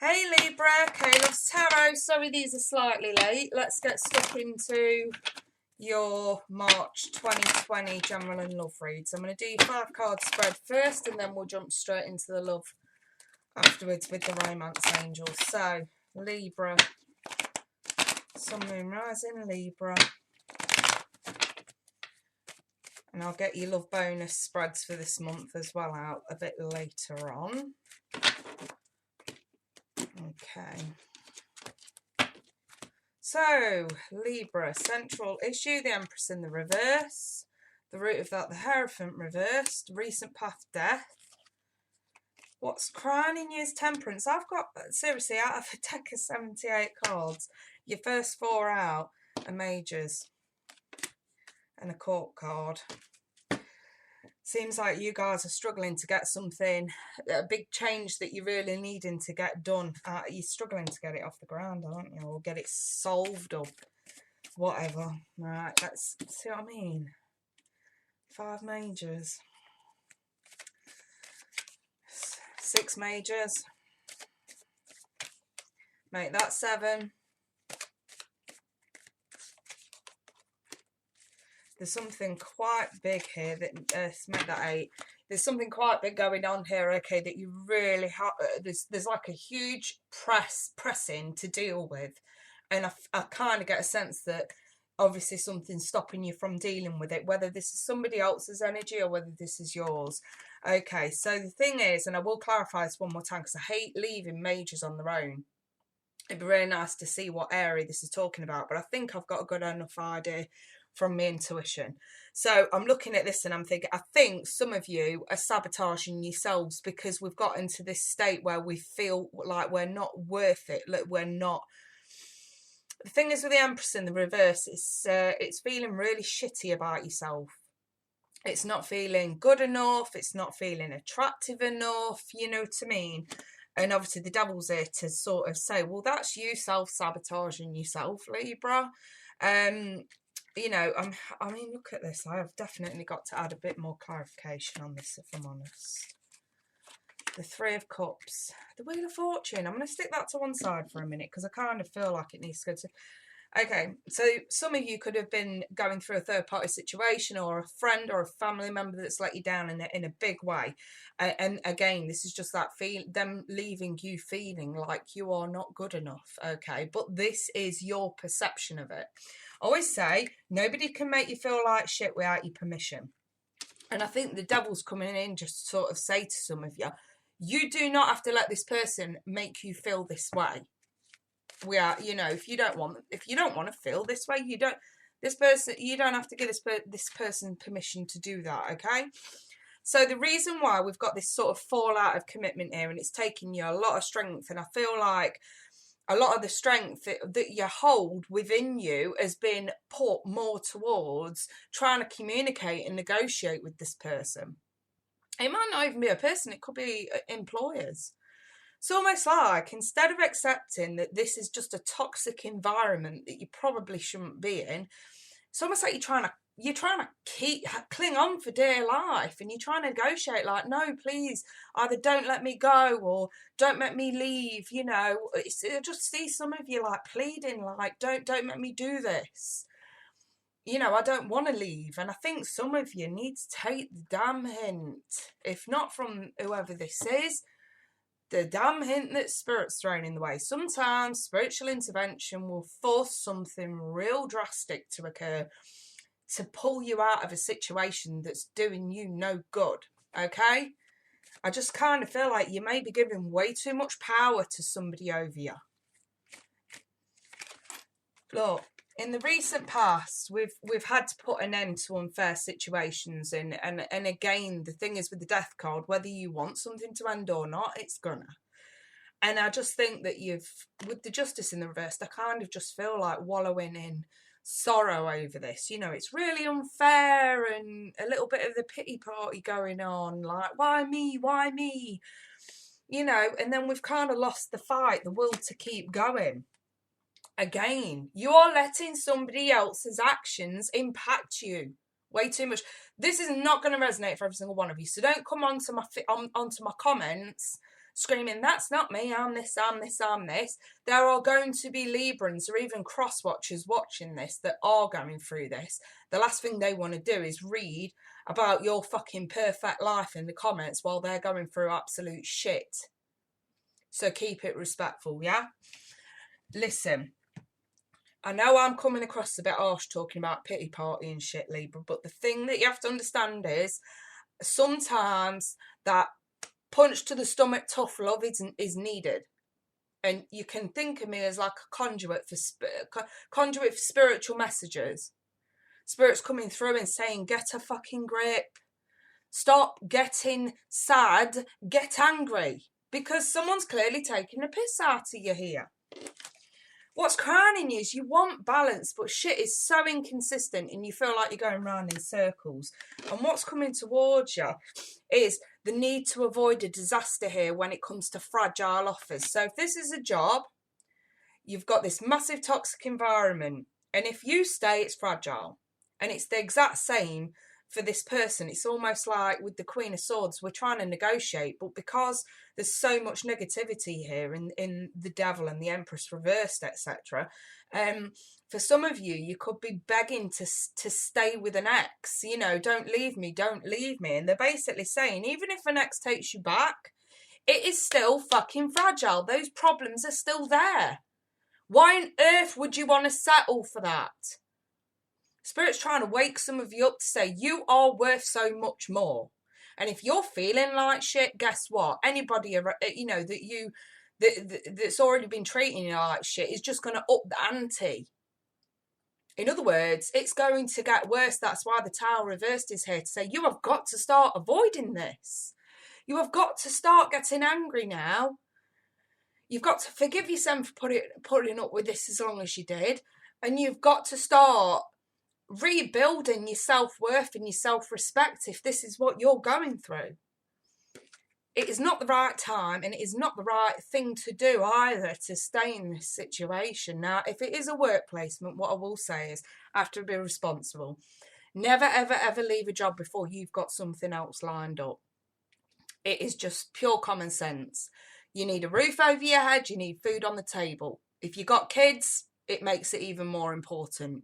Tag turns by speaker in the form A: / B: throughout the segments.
A: Hey Libra, Caleb's Tarot. Sorry these are slightly late. Let's get stuck into your March 2020 general and love reads. I'm going to do your 5-card spread first and then we'll jump straight into the love afterwards with the romance angels. So, Libra, Sun, Moon, Rising, Libra. And I'll get your love bonus spreads for this month as well out a bit later on. Okay. So, Libra, central issue, the Empress in the reverse. The root of that, the Hierophant reversed. Recent path, death. What's crowning you is temperance. I've got, seriously, out of a deck of 78 cards, your first 4 out are majors. And a court card. Seems like you guys are struggling to get something, a big change that you're really needing to get done. You're struggling to get it off the ground, aren't you? Or get it solved or whatever. Right, let's see what I mean. 5 majors. 6 majors. Make that 7. There's something quite big here that make that 8. There's something quite big going on here, okay, that you really have. There's like a huge pressing to deal with, and I kind of get a sense that obviously something's stopping you from dealing with it, whether this is somebody else's energy or whether this is yours. Okay, so the thing is, and I will clarify this one more time because I hate leaving majors on their own. It'd be really nice to see what area this is talking about, but I think I've got a good enough idea from my intuition. So I'm looking at this and I'm thinking, I think some of you are sabotaging yourselves because we've got into this state where we feel like we're not worth it, like we're not. The thing is with the Empress in the reverse, it's feeling really shitty about yourself. It's not feeling good enough, it's not feeling attractive enough, you know what I mean? And obviously the Devil's here to sort of say, well, that's you self-sabotaging yourself, Libra. You know, I mean, look at this. I have definitely got to add a bit more clarification on this, if I'm honest. The 3 of Cups. The Wheel of Fortune. I'm going to stick that to one side for a minute because I kind of feel like it needs to go to... Okay, so some of you could have been going through a third-party situation or a friend or a family member that's let you down in a big way. And again, this is just that them leaving you feeling like you are not good enough, okay? But this is your perception of it. I always say, nobody can make you feel like shit without your permission. And I think the Devil's coming in just to sort of say to some of you, you do not have to let this person make you feel this way. We are, you know, if you don't want to feel this way, you don't have to give this person permission to do that, okay? So the reason why we've got this sort of fallout of commitment here, and it's taking you a lot of strength, and I feel like a lot of the strength that you hold within you has been put more towards trying to communicate and negotiate with this person. It might not even be a person, it could be employers. It's almost like, instead of accepting that this is just a toxic environment that you probably shouldn't be in, it's almost like you're trying to cling on for dear life, and you're trying to negotiate like, no, please, either don't let me go or don't let me leave, you know. I just see some of you like pleading like, don't make me do this. You know, I don't want to leave. And I think some of you need to take the damn hint, if not from whoever this is, the damn hint that Spirit's thrown in the way. Sometimes spiritual intervention will force something real drastic to occur to pull you out of a situation that's doing you no good, okay? I just kind of feel like you may be giving way too much power to somebody over you. Look, in the recent past, we've had to put an end to unfair situations, and again, the thing is with the Death card, whether you want something to end or not, it's gonna. And I just think that with the Justice in the reverse, I kind of just feel like wallowing in sorrow over this. You know, it's really unfair, and a little bit of the pity party going on, like, why me? You know, and then we've kind of lost the fight, the will to keep going. Again, you are letting somebody else's actions impact you way too much. This is not going to resonate for every single one of you, so don't come onto my comments screaming, that's not me, I'm this, I'm this, I'm this. There are going to be Librans or even cross-watchers watching this that are going through this. The last thing they want to do is read about your fucking perfect life in the comments while they're going through absolute shit. So keep it respectful, yeah? Listen, I know I'm coming across a bit harsh talking about pity party and shit, Libra, but the thing that you have to understand is sometimes that punch to the stomach tough love is needed. And you can think of me as like a conduit for spiritual messages. Spirits coming through and saying, get a fucking grip. Stop getting sad. Get angry. Because someone's clearly taking a piss out of you here. What's crowning you is you want balance, but shit is so inconsistent and you feel like you're going round in circles. And what's coming towards you is the need to avoid a disaster here when it comes to fragile offers. So if this is a job, you've got this massive toxic environment. And if you stay, it's fragile. And it's the exact same for this person. It's almost like with the Queen of Swords, we're trying to negotiate, but because there's so much negativity here in the Devil and the Empress reversed, etc. For some of you, you could be begging to stay with an ex. You know, don't leave me, don't leave me. And they're basically saying, even if an ex takes you back, it is still fucking fragile. Those problems are still there. Why on earth would you want to settle for that? Spirit's trying to wake some of you up to say, you are worth so much more. And if you're feeling like shit, guess what? Anybody, you know, that's already been treating you like shit is just going to up the ante. In other words, it's going to get worse. That's why the Tower reversed is here to say, you have got to start avoiding this. You have got to start getting angry now. You've got to forgive yourself for putting up with this as long as you did. And you've got to start rebuilding your self-worth and your self-respect if this is what you're going through. It is not the right time and it is not the right thing to do either to stay in this situation. Now, if it is a work placement, what I will say is I have to be responsible. Never, ever, ever leave a job before you've got something else lined up. It is just pure common sense. You need a roof over your head, you need food on the table. If you've got kids, it makes it even more important.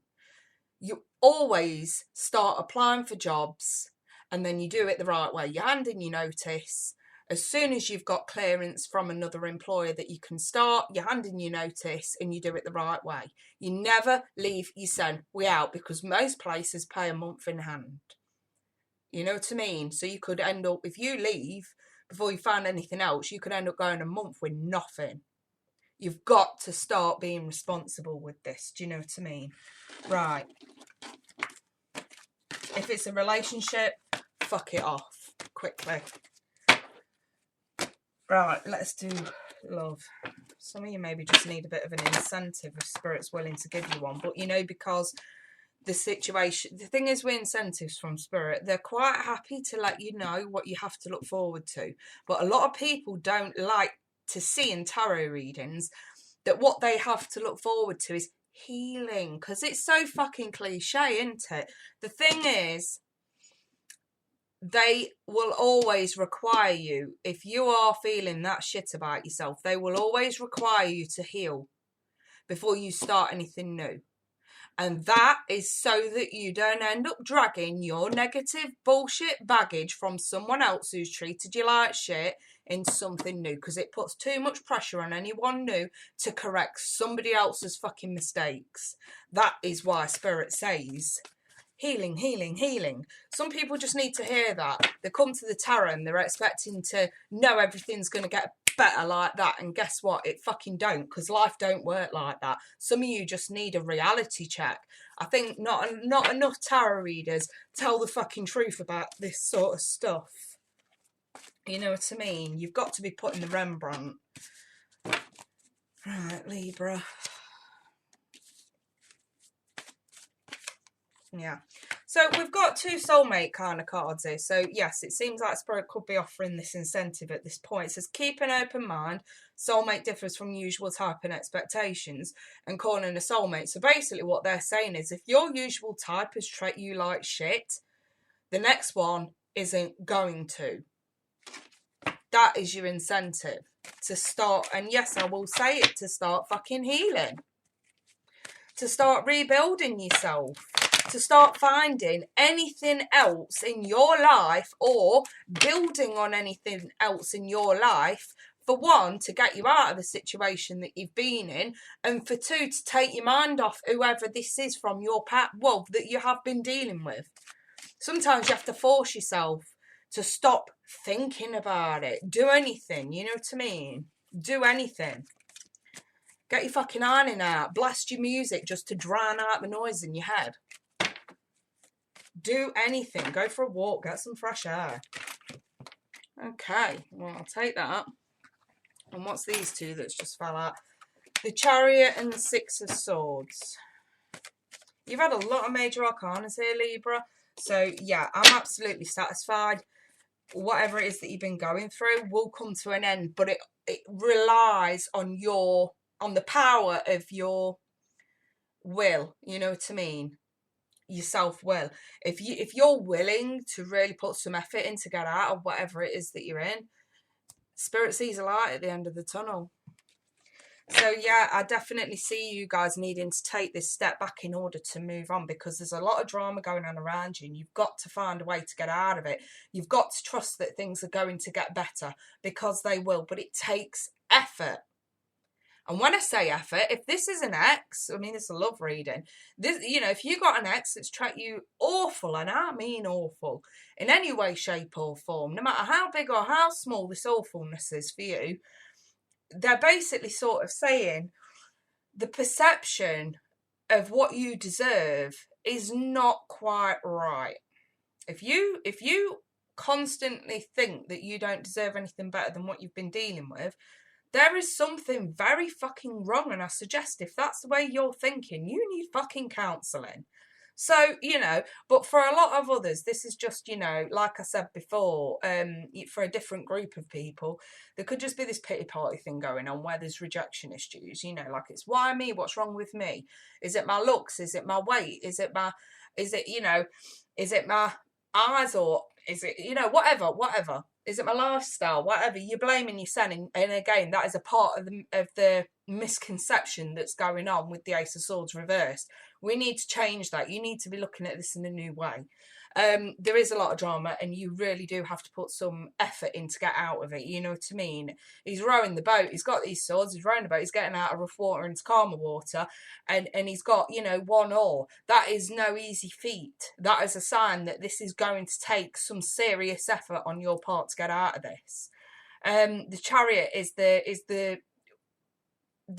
A: You always start applying for jobs and then you do it the right way. You hand in your notice. As soon as you've got clearance from another employer that you can start, you hand in your notice and you do it the right way. You never leave your son way out because most places pay a month in hand. You know what I mean? So you could end up, if you leave before you find anything else, you could end up going a month with nothing. You've got to start being responsible with this. Do you know what I mean? Right. If it's a relationship, fuck it off quickly. Right, let's do love. Some of you maybe just need a bit of an incentive if Spirit's willing to give you one. But, you know, because the situation, the thing is with incentives from Spirit, they're quite happy to let you know what you have to look forward to. But a lot of people don't like to see in tarot readings that what they have to look forward to is healing, because it's so fucking cliche, isn't it? The thing is, they will always require you, if you are feeling that shit about yourself, they will always require you to heal before you start anything new. And that is so that you don't end up dragging your negative bullshit baggage from someone else who's treated you like shit into something new, because it puts too much pressure on anyone new to correct somebody else's fucking mistakes. That is why Spirit says healing, healing, healing. Some people just need to hear that. They come to the tarot and they're expecting to know everything's going to get better like that, and guess what? It fucking don't, because life don't work like that. Some of you just need a reality check. I think not enough tarot readers tell the fucking truth about this sort of stuff. You know what I mean? You've got to be putting the Rembrandt. Right, Libra. Yeah. So we've got two soulmate kind of cards here. So yes, it seems like Spirit could be offering this incentive at this point. It says, keep an open mind. Soulmate differs from usual type and expectations, and calling a soulmate. So basically what they're saying is, if your usual type has treated you like shit, the next one isn't going to. that is your incentive to start, and yes, I will say it, to start fucking healing, to start rebuilding yourself, to start finding anything else in your life or building on anything else in your life. For one, to get you out of the situation that you've been in, and for two, to take your mind off whoever this is from your past, well, that you have been dealing with. Sometimes you have to force yourself to stop thinking about it. Do anything, you know what I mean? Do anything. Get your fucking ironing out. Blast your music just to drown out the noise in your head. Do anything. Go for a walk. Get some fresh air. Okay, well, I'll take that. And what's these two that's just fell out? The Chariot and the Six of Swords. You've had a lot of major arcanas here, Libra. So, yeah, I'm absolutely satisfied. Whatever it is that you've been going through will come to an end. But it relies on the power of your will. You know what I mean? Your self-will. If you're willing to really put some effort in to get out of whatever it is that you're in, Spirit sees a light at the end of the tunnel. So yeah, I definitely see you guys needing to take this step back in order to move on, because there's a lot of drama going on around you and you've got to find a way to get out of it. You've got to trust that things are going to get better, because they will, but it takes effort. And when I say effort, if this is an ex, I mean, it's a love reading. This, you know, if you got an ex that's treated you awful, and I mean awful, in any way, shape or form, no matter how big or how small this awfulness is for you, they're basically sort of saying the perception of what you deserve is not quite right. If you constantly think that you don't deserve anything better than what you've been dealing with, there is something very fucking wrong. And I suggest if that's the way you're thinking, you need fucking counselling. So, you know, but for a lot of others, this is just, you know, like I said before, for a different group of people, there could just be this pity party thing going on where there's rejection issues, you know, like it's why me? What's wrong with me? Is it my looks? Is it my weight? Is it my eyes, or is it, you know, whatever. Is it my lifestyle? Whatever. You're blaming yourself, and again, that is a part of the misconception that's going on with the Ace of Swords reversed. We need to change that. You need to be looking at this in a new way. There is a lot of drama, and you really do have to put some effort in to get out of it. You know what I mean? He's rowing the boat. He's got these swords. He's rowing the boat. He's getting out of rough water into calmer water, and he's got, you know, one oar. That is no easy feat. That is a sign that this is going to take some serious effort on your part to get out of this. The Chariot is the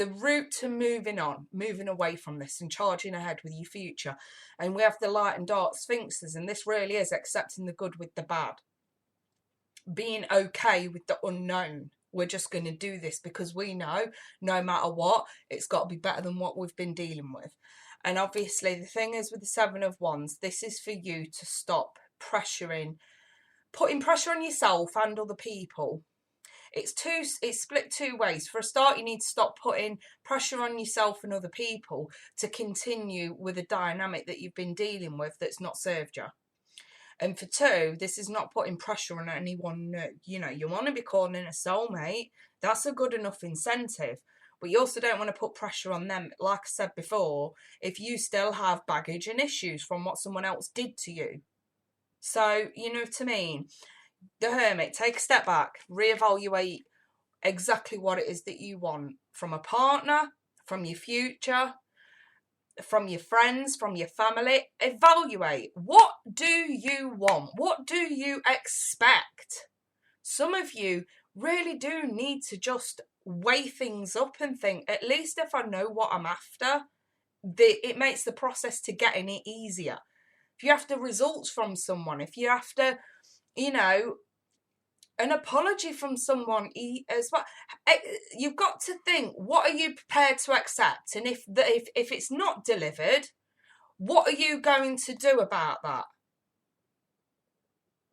A: route to moving away from this and charging ahead with your future. And we have the light and dark sphinxes, and this really is accepting the good with the bad, being okay with the unknown. We're just going to do this because we know no matter what, it's got to be better than what we've been dealing with. And obviously the thing is with the Seven of Wands, this is for you to stop putting pressure on yourself and other people. It's split two ways. For a start, you need to stop putting pressure on yourself and other people to continue with a dynamic that you've been dealing with that's not served you. And for two, this is not putting pressure on anyone new. You know, you want to be calling in a soulmate. That's a good enough incentive. But you also don't want to put pressure on them, like I said before, if you still have baggage and issues from what someone else did to you. So, you know what I mean? The Hermit, take a step back, reevaluate exactly what it is that you want from a partner, from your future, from your friends, from your family. Evaluate. What do you want? What do you expect? Some of you really do need to just weigh things up and think, at least if I know what I'm after, it makes the process to getting it easier. If you're after results from someone, if you're after, you know, an apology from someone as well, you've got to think, what are you prepared to accept? And if it's not delivered, what are you going to do about that?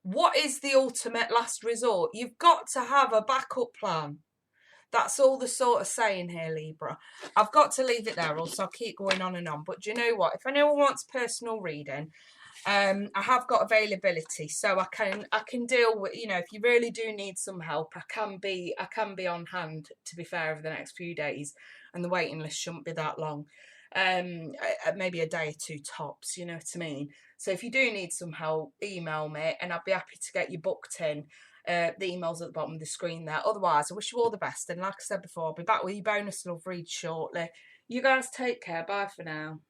A: What is the ultimate last resort? You've got to have a backup plan. That's all the sort of saying here, Libra. I've got to leave it there, else I'll keep going on and on. But do you know what? If anyone wants personal reading, I have got availability, so I can deal with, you know, if you really do need some help, I can be on hand, to be fair, over the next few days, and the waiting list shouldn't be that long. Maybe a day or two tops, you know what I mean? So if you do need some help, email me and I'll be happy to get you booked in. The email's at the bottom of the screen there. Otherwise, I wish you all the best, and like I said before, I'll be back with your bonus love read shortly. You guys take care. Bye for now.